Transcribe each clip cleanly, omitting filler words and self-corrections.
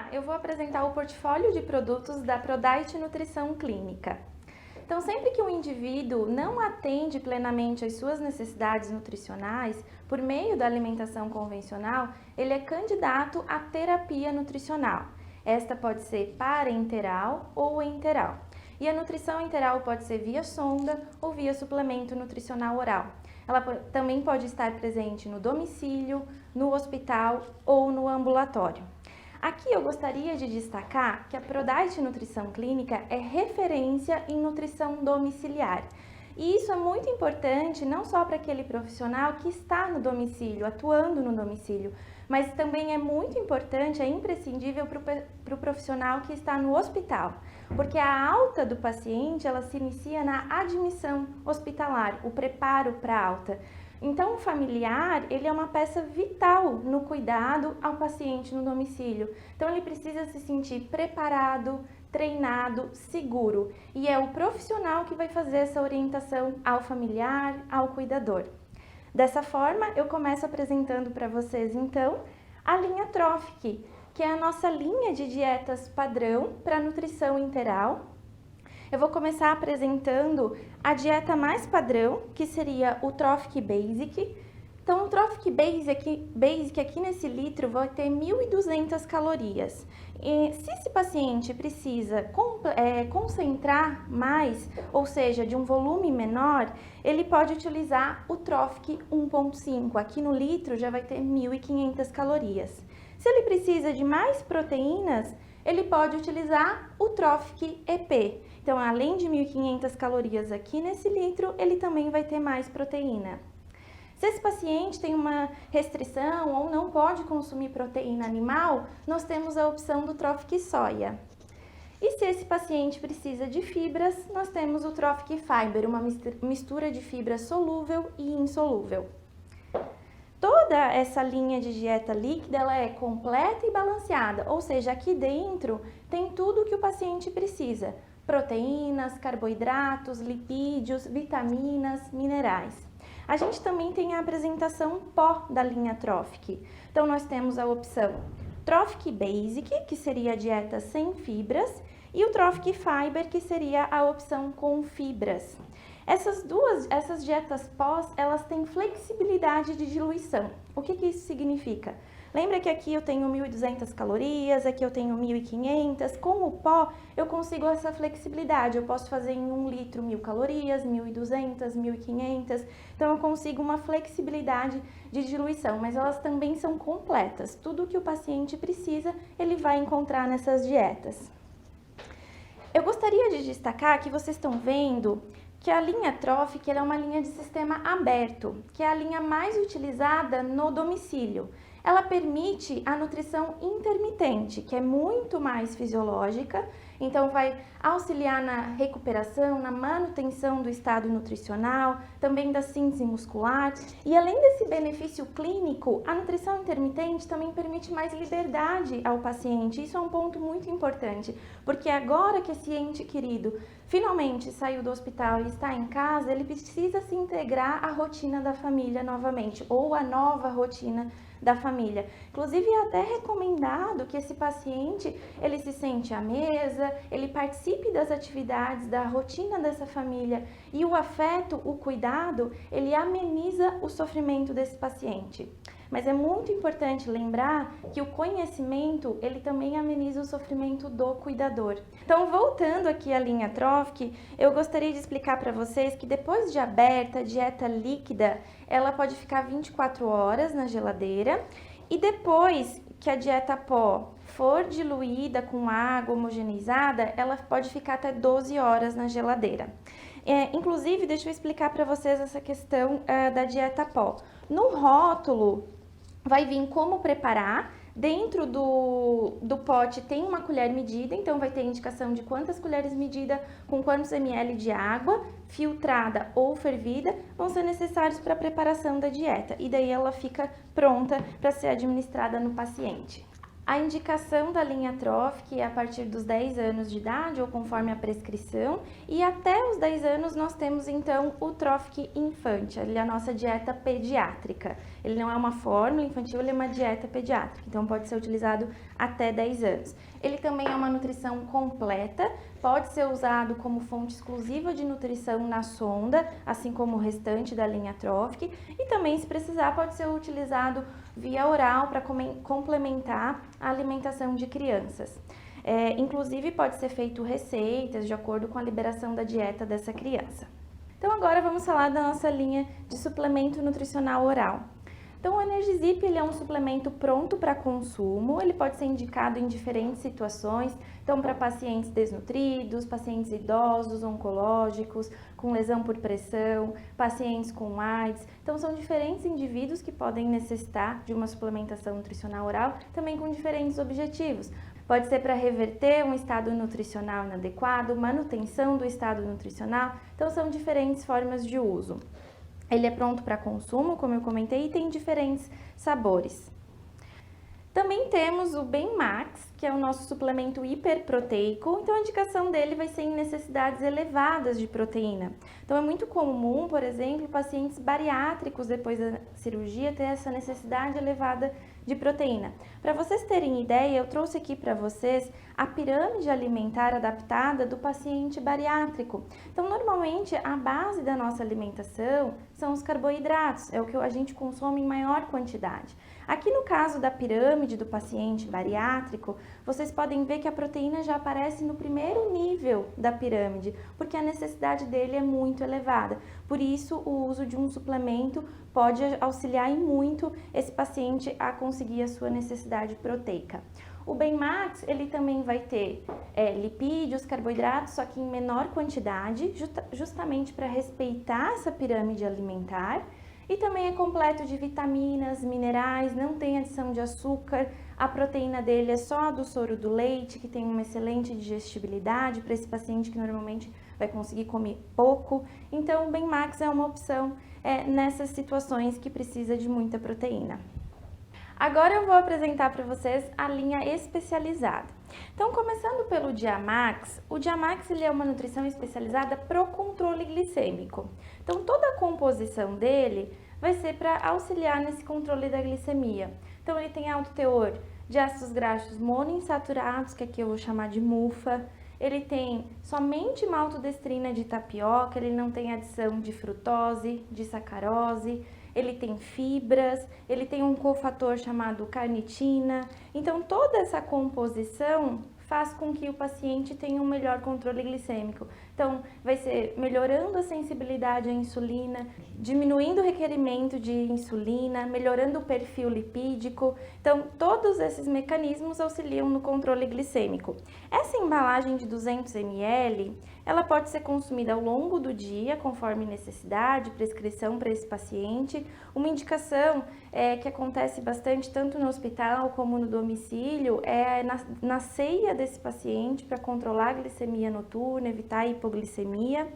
Olá, eu vou apresentar o portfólio de produtos da Prodite Nutrição Clínica. Então, sempre que um indivíduo não atende plenamente às suas necessidades nutricionais por meio da alimentação convencional, ele é candidato à terapia nutricional. Esta pode ser parenteral ou enteral. E a nutrição enteral pode ser via sonda ou via suplemento nutricional oral. Ela também pode estar presente no domicílio, no hospital ou no ambulatório. Aqui eu gostaria de destacar que a Prodite Nutrição Clínica é referência em nutrição domiciliar. E isso é muito importante não só para aquele profissional que está no domicílio, atuando no domicílio, mas também é muito importante, é imprescindível para o profissional que está no hospital, porque a alta do paciente ela se inicia na admissão hospitalar, o preparo para a alta. Então, o familiar, ele é uma peça vital no cuidado ao paciente no domicílio. Então, ele precisa se sentir preparado, treinado, seguro. E é o profissional que vai fazer essa orientação ao familiar, ao cuidador. Dessa forma, eu começo apresentando para vocês, então, a linha Trophic, que é a nossa linha de dietas padrão para nutrição interal. Eu vou começar apresentando a dieta mais padrão, que seria o Trophic Basic. Então, o Trophic Basic aqui nesse litro vai ter 1.200 calorias. E se esse paciente precisa concentrar mais, ou seja, de um volume menor, ele pode utilizar o Trophic 1.5. Aqui no litro já vai ter 1.500 calorias. Se ele precisa de mais proteínas, ele pode utilizar o Trophic EP. Então, além de 1.500 calorias aqui nesse litro, ele também vai ter mais proteína. Se esse paciente tem uma restrição ou não pode consumir proteína animal, nós temos a opção do Trophic Soia. E se esse paciente precisa de fibras, nós temos o Trophic Fiber, uma mistura de fibra solúvel e insolúvel. Toda essa linha de dieta líquida ela é completa e balanceada, ou seja, aqui dentro tem tudo o que o paciente precisa: proteínas, carboidratos, lipídios, vitaminas, minerais. A gente também tem a apresentação pó da linha Trophic. Então, nós temos a opção Trophic Basic, que seria a dieta sem fibras, e o Trophic Fiber, que seria a opção com fibras. Essas dietas pós, elas têm flexibilidade de diluição. O que isso significa? Lembra que aqui eu tenho 1.200 calorias, aqui eu tenho 1.500. Com o pó, eu consigo essa flexibilidade. Eu posso fazer em 1 litro 1.000 calorias, 1.200, 1.500. Então, eu consigo uma flexibilidade de diluição, mas elas também são completas. Tudo o que o paciente precisa, ele vai encontrar nessas dietas. Eu gostaria de destacar que vocês estão vendo que a linha Trophic é uma linha de sistema aberto, que é a linha mais utilizada no domicílio. Ela permite a nutrição intermitente, que é muito mais fisiológica, então vai auxiliar na recuperação, na manutenção do estado nutricional, também da síntese muscular. E além desse benefício clínico, a nutrição intermitente também permite mais liberdade ao paciente. Isso é um ponto muito importante, porque agora que esse ente querido finalmente saiu do hospital e está em casa, ele precisa se integrar à rotina da família novamente, ou à nova rotina da família. Inclusive, é até recomendado que esse paciente, ele se sente à mesa, ele participe das atividades, da rotina dessa família, e o afeto, o cuidado, ele ameniza o sofrimento desse paciente. Mas é muito importante lembrar que o conhecimento, ele também ameniza o sofrimento do cuidador. Então, voltando aqui à linha Trophic, eu gostaria de explicar para vocês que depois de aberta, a dieta líquida, ela pode ficar 24 horas na geladeira, e depois que a dieta pó for diluída com água homogeneizada, ela pode ficar até 12 horas na geladeira. Inclusive, deixa eu explicar para vocês essa questão da dieta pó. No rótulo, vai vir como preparar. Dentro do pote tem uma colher medida, então vai ter indicação de quantas colheres medida, com quantos ml de água, filtrada ou fervida, vão ser necessários para a preparação da dieta. E daí ela fica pronta para ser administrada no paciente. A indicação da linha Trophic é a partir dos 10 anos de idade ou conforme a prescrição, e até os 10 anos nós temos então o Trophic Infante, ele é a nossa dieta pediátrica. Ele não é uma fórmula infantil, ele é uma dieta pediátrica, então pode ser utilizado até 10 anos. Ele também é uma nutrição completa, pode ser usado como fonte exclusiva de nutrição na sonda, assim como o restante da linha Trophic, e também, se precisar, pode ser utilizado via oral para complementar a alimentação de crianças. Inclusive, pode ser feito receitas de acordo com a liberação da dieta dessa criança. Então, agora vamos falar da nossa linha de suplemento nutricional oral. Então, o Energizip ele é um suplemento pronto para consumo, ele pode ser indicado em diferentes situações, então para pacientes desnutridos, pacientes idosos, oncológicos, com lesão por pressão, pacientes com AIDS. Então, são diferentes indivíduos que podem necessitar de uma suplementação nutricional oral, também com diferentes objetivos. Pode ser para reverter um estado nutricional inadequado, manutenção do estado nutricional, então são diferentes formas de uso. Ele é pronto para consumo, como eu comentei, e tem diferentes sabores. Também temos o Benmax, que é o nosso suplemento hiperproteico. Então, a indicação dele vai ser em necessidades elevadas de proteína. Então, é muito comum, por exemplo, pacientes bariátricos depois da cirurgia ter essa necessidade elevada de proteína. Para vocês terem ideia, eu trouxe aqui para vocês a pirâmide alimentar adaptada do paciente bariátrico. Então, normalmente, a base da nossa alimentação são os carboidratos, é o que a gente consome em maior quantidade. Aqui no caso da pirâmide do paciente bariátrico, vocês podem ver que a proteína já aparece no primeiro nível da pirâmide, porque a necessidade dele é muito elevada. Por isso, o uso de um suplemento pode auxiliar e muito esse paciente a conseguir a sua necessidade proteica. O Benmax, ele também vai ter lipídios, carboidratos, só que em menor quantidade, justamente para respeitar essa pirâmide alimentar. E também é completo de vitaminas, minerais, não tem adição de açúcar. A proteína dele é só do soro do leite, que tem uma excelente digestibilidade para esse paciente que normalmente vai conseguir comer pouco. Então, o Benmax é uma opção nessas situações que precisa de muita proteína. Agora eu vou apresentar para vocês a linha especializada. Então, começando pelo Diamax, o Diamax ele é uma nutrição especializada para o controle glicêmico. Então, toda a composição dele vai ser para auxiliar nesse controle da glicemia. Então, ele tem alto teor de ácidos graxos monoinsaturados, que aqui eu vou chamar de MUFA. Ele tem somente maltodestrina de tapioca, ele não tem adição de frutose, de sacarose. Ele tem fibras, ele tem um cofator chamado carnitina. Então, toda essa composição faz com que o paciente tenha um melhor controle glicêmico. Então, vai ser melhorando a sensibilidade à insulina, diminuindo o requerimento de insulina, melhorando o perfil lipídico. Então, todos esses mecanismos auxiliam no controle glicêmico. Essa embalagem de 200 ml, ela pode ser consumida ao longo do dia, conforme necessidade, prescrição para esse paciente. Uma indicação que acontece bastante tanto no hospital como no domicílio é na ceia desse paciente para controlar a glicemia noturna, evitar a hipoglicemia.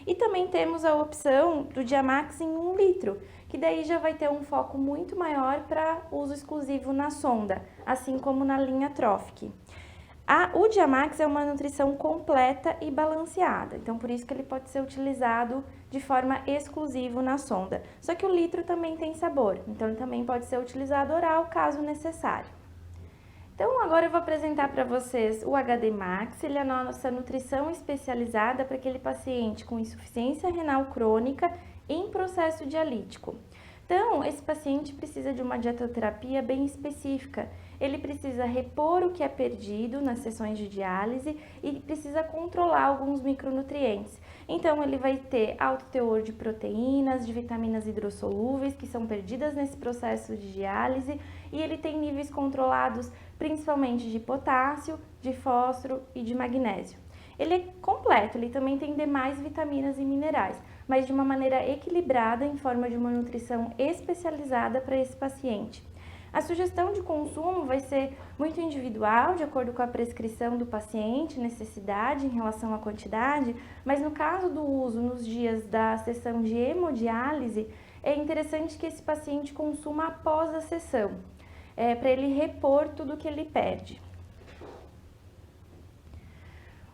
E também temos a opção do Diamax em 1 litro, que daí já vai ter um foco muito maior para uso exclusivo na sonda, assim como na linha Trophic. O Diamax é uma nutrição completa e balanceada, então por isso que ele pode ser utilizado de forma exclusiva na sonda. Só que o litro também tem sabor, então ele também pode ser utilizado oral caso necessário. Então agora eu vou apresentar para vocês o HD Max, ele é a nossa nutrição especializada para aquele paciente com insuficiência renal crônica em processo dialítico. Então, esse paciente precisa de uma dietoterapia bem específica. Ele precisa repor o que é perdido nas sessões de diálise e precisa controlar alguns micronutrientes. Então, ele vai ter alto teor de proteínas, de vitaminas hidrossolúveis, que são perdidas nesse processo de diálise, e ele tem níveis controlados principalmente de potássio, de fósforo e de magnésio. Ele é completo, ele também tem demais vitaminas e minerais, mas de uma maneira equilibrada em forma de uma nutrição especializada para esse paciente. A sugestão de consumo vai ser muito individual, de acordo com a prescrição do paciente, necessidade em relação à quantidade, mas no caso do uso nos dias da sessão de hemodiálise, é interessante que esse paciente consuma após a sessão. para ele repor tudo que ele perde.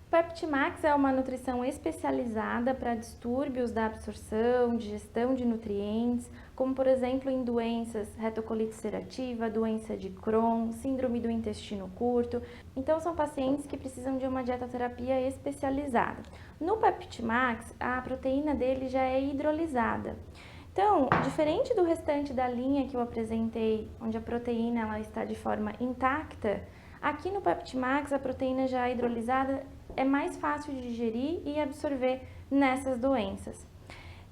O Peptimax é uma nutrição especializada para distúrbios da absorção, digestão de nutrientes, como por exemplo em doenças retocolite ulcerativa, doença de Crohn, síndrome do intestino curto. Então são pacientes que precisam de uma dietoterapia especializada. No Peptimax, a proteína dele já é hidrolisada. Então, diferente do restante da linha que eu apresentei, onde a proteína ela está de forma intacta, aqui no Peptimax a proteína já hidrolisada é mais fácil de digerir e absorver nessas doenças.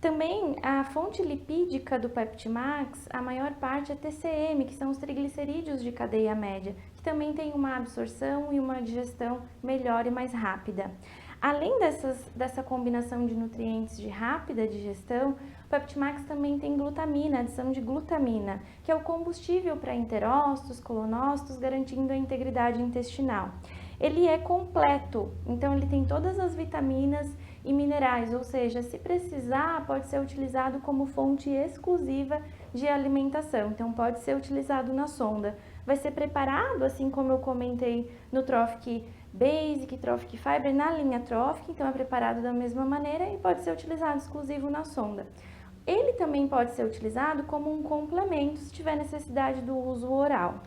Também a fonte lipídica do Peptimax, a maior parte é TCM, que são os triglicerídeos de cadeia média, que também tem uma absorção e uma digestão melhor e mais rápida. Além dessa combinação de nutrientes de rápida digestão, o Peptimax também tem glutamina, adição de glutamina, que é o combustível para enterócitos, colonócitos, garantindo a integridade intestinal. Ele é completo, então ele tem todas as vitaminas e minerais, ou seja, se precisar, pode ser utilizado como fonte exclusiva de alimentação, então pode ser utilizado na sonda. Vai ser preparado, assim como eu comentei no Trophic Basic, Trophic Fiber, na linha Trophic, então é preparado da mesma maneira e pode ser utilizado exclusivo na sonda. Ele também pode ser utilizado como um complemento se tiver necessidade do uso oral.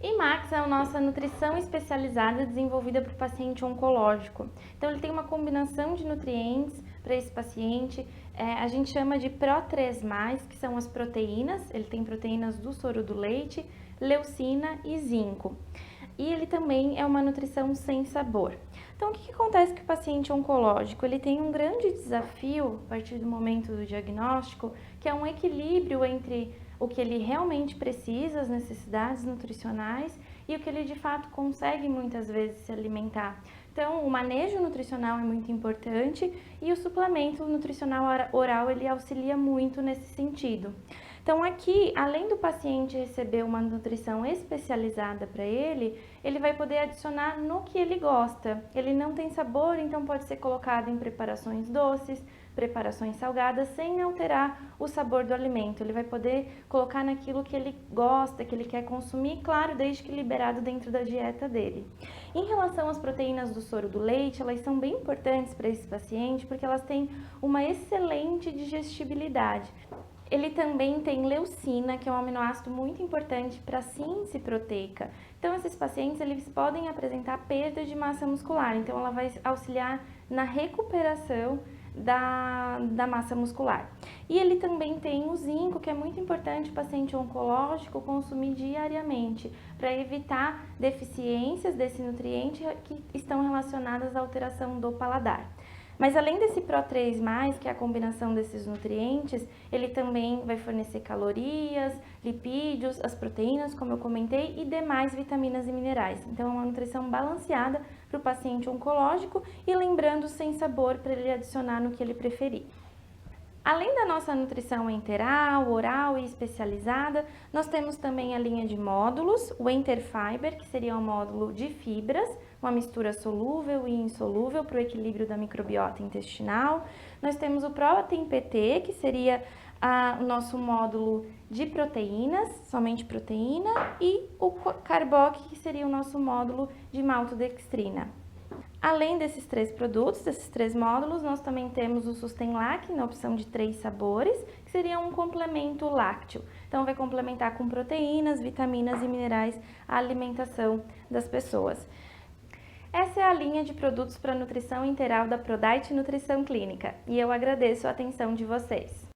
IMAX é a nossa nutrição especializada desenvolvida para o paciente oncológico. Então, ele tem uma combinação de nutrientes para esse paciente. A gente chama de Pro3+, que são as proteínas. Ele tem proteínas do soro do leite, leucina e zinco. E ele também é uma nutrição sem sabor. Então, o que acontece com o paciente oncológico? Ele tem um grande desafio, a partir do momento do diagnóstico, que é um equilíbrio entre o que ele realmente precisa, as necessidades nutricionais, e o que ele de fato consegue muitas vezes se alimentar. Então, o manejo nutricional é muito importante e o suplemento nutricional oral ele auxilia muito nesse sentido. Então, aqui, além do paciente receber uma nutrição especializada para ele vai poder adicionar no que ele gosta. Ele não tem sabor, então pode ser colocado em preparações doces, preparações salgadas, sem alterar o sabor do alimento. Ele vai poder colocar naquilo que ele gosta, que ele quer consumir, claro, desde que liberado dentro da dieta dele. Em relação às proteínas do soro do leite, elas são bem importantes para esse paciente, porque elas têm uma excelente digestibilidade. Ele também tem leucina, que é um aminoácido muito importante para a síntese proteica. Então, esses pacientes eles podem apresentar perda de massa muscular, então ela vai auxiliar na recuperação da massa muscular. E ele também tem o zinco, que é muito importante o paciente oncológico consumir diariamente, para evitar deficiências desse nutriente que estão relacionadas à alteração do paladar. Mas além desse Pro3+, que é a combinação desses nutrientes, ele também vai fornecer calorias, lipídios, as proteínas, como eu comentei, e demais vitaminas e minerais. Então, é uma nutrição balanceada para o paciente oncológico e lembrando sem sabor para ele adicionar no que ele preferir. Além da nossa nutrição enteral, oral e especializada, nós temos também a linha de módulos, o Enterfiber, que seria um módulo de fibras, uma mistura solúvel e insolúvel para o equilíbrio da microbiota intestinal. Nós temos o Protein PT, que seria o nosso módulo de proteínas, somente proteína, e o Carboc, que seria o nosso módulo de maltodextrina. Além desses 3 produtos, desses 3 módulos, nós também temos o Sustenlac, na opção de 3 sabores, que seria um complemento lácteo. Então, vai complementar com proteínas, vitaminas e minerais a alimentação das pessoas. Essa é a linha de produtos para nutrição integral da ProDiet Nutrição Clínica, e eu agradeço a atenção de vocês.